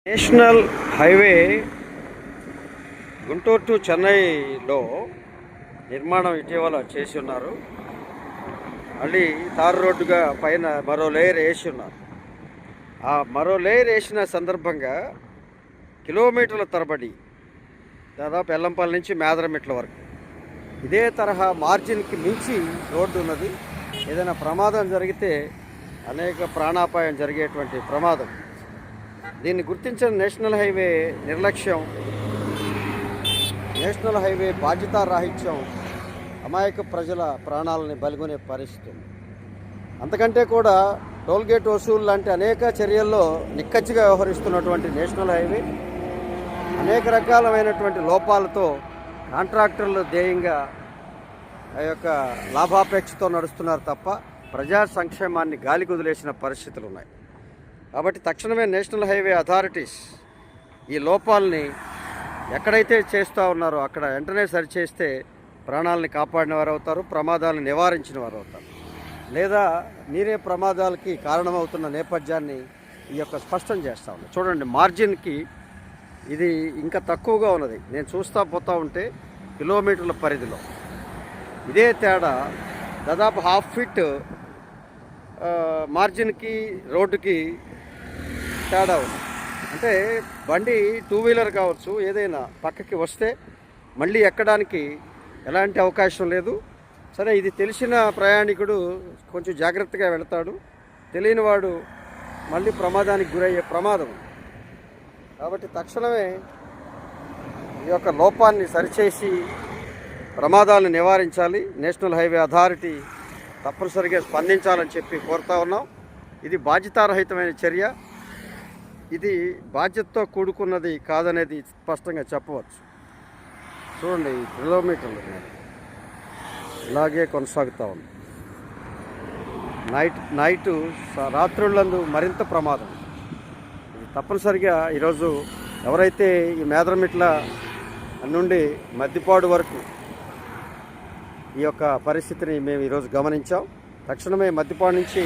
National highway Guntur to చెన్నైలో నిర్మాణం ఇటీవల చేసి ఉన్నారు. మళ్ళీ తారు రోడ్డుగా పైన మరో లేయర్ వేసి ఉన్నారు. ఆ మరో లేయర్ వేసిన సందర్భంగా కిలోమీటర్ల తరబడి దాదాపు ఎల్లంపల్లి నుంచి మేదరమిట్ల వరకు ఇదే తరహా మార్జిన్కి మించి రోడ్డు ఉన్నది. ఏదైనా ప్రమాదం జరిగితే అనేక ప్రాణాపాయం జరిగేటువంటి ప్రమాదం. దీన్ని గుర్తించిన నేషనల్ హైవే నిర్లక్ష్యం, నేషనల్ హైవే బాధ్యతారాహిత్యం అమాయక ప్రజల ప్రాణాలని బలిగొనే పరిస్థితి ఉంది. అంతకంటే కూడా టోల్గేట్ వసూలు లాంటి అనేక చర్యల్లో నిక్కచ్చిగా వ్యవహరిస్తున్నటువంటి నేషనల్ హైవే అనేక రకాలైనటువంటి లోపాలతో కాంట్రాక్టర్లు ధ్యేయంగా ఆ యొక్క లాభాపేక్షతో నడుస్తున్నారు తప్ప ప్రజా సంక్షేమాన్ని గాలికి వదిలేసిన పరిస్థితులు ఉన్నాయి. కాబట్టి తక్షణమే నేషనల్ హైవే అథారిటీస్ ఈ లోపాలని ఎక్కడైతే చేస్తూ ఉన్నారో అక్కడ వెంటనే సరిచేస్తే ప్రాణాలని కాపాడిన వారు అవుతారు, ప్రమాదాలను నివారించిన వారు అవుతారు. లేదా మీరే ప్రమాదాలకి కారణమవుతున్న నేపథ్యాన్ని ఈ యొక్క స్పష్టం చేస్తూ ఉంది. చూడండి, మార్జిన్కి ఇది ఇంకా తక్కువగా ఉన్నది. నేను చూస్తూ పోతూ ఉంటే కిలోమీటర్ల పరిధిలో ఇదే తేడా దాదాపు ½ ఫీట్ మార్జిన్కి రోడ్డుకి తేడా ఉంది. అంటే బండి 2 వీలర్ కావచ్చు, ఏదైనా పక్కకి వస్తే మళ్ళీ ఎక్కడానికి ఎలాంటి అవకాశం లేదు. సరే, ఇది తెలిసిన ప్రయాణికుడు కొంచెం జాగ్రత్తగా వెళతాడు, తెలియని వాడు మళ్ళీ ప్రమాదానికి గురయ్యే ప్రమాదం. కాబట్టి తక్షణమే ఈ యొక్క లోపాన్ని సరిచేసి ప్రమాదాలను నివారించాలి. నేషనల్ హైవే అథారిటీ తప్పనిసరిగా స్పందించాలని చెప్పి కోరుతా ఉన్నాం. ఇది బాధ్యతారహితమైన చర్య, ఇది బాధ్యతతో కూడుకున్నది కాదనేది స్పష్టంగా చెప్పవచ్చు. చూడండి, ఈ కిలోమీటర్లు ఇలాగే కొనసాగుతూ ఉంది. నైటు రాత్రులందు మరింత ప్రమాదం. ఇది తప్పనిసరిగా ఈరోజు ఎవరైతే ఈ మేదరమిట్ల నుండి మద్దిపాడు వరకు ఈ యొక్క పరిస్థితిని మేము ఈరోజు గమనించాం. తక్షణమే మద్దిపాడు నుంచి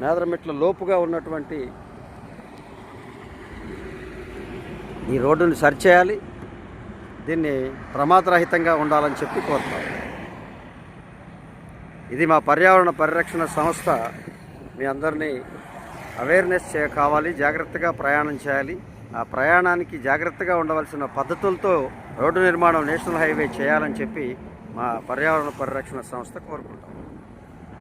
మేదరమిట్ల లోపుగా ఉన్నటువంటి ఈ రోడ్డుని సరిచేయాలి. దీన్ని ప్రమాదరహితంగా ఉండాలని చెప్పి కోరుతాం. ఇది మా పర్యావరణ పరిరక్షణ సంస్థ మీ అందరినీ అవేర్నెస్ కావాలి, జాగ్రత్తగా ప్రయాణం చేయాలి. ఆ ప్రయాణానికి జాగ్రత్తగా ఉండవలసిన పద్ధతులతో రోడ్డు నిర్మాణం నేషనల్ హైవే చేయాలని చెప్పి మా పర్యావరణ పరిరక్షణ సంస్థ కోరుకుంటాం.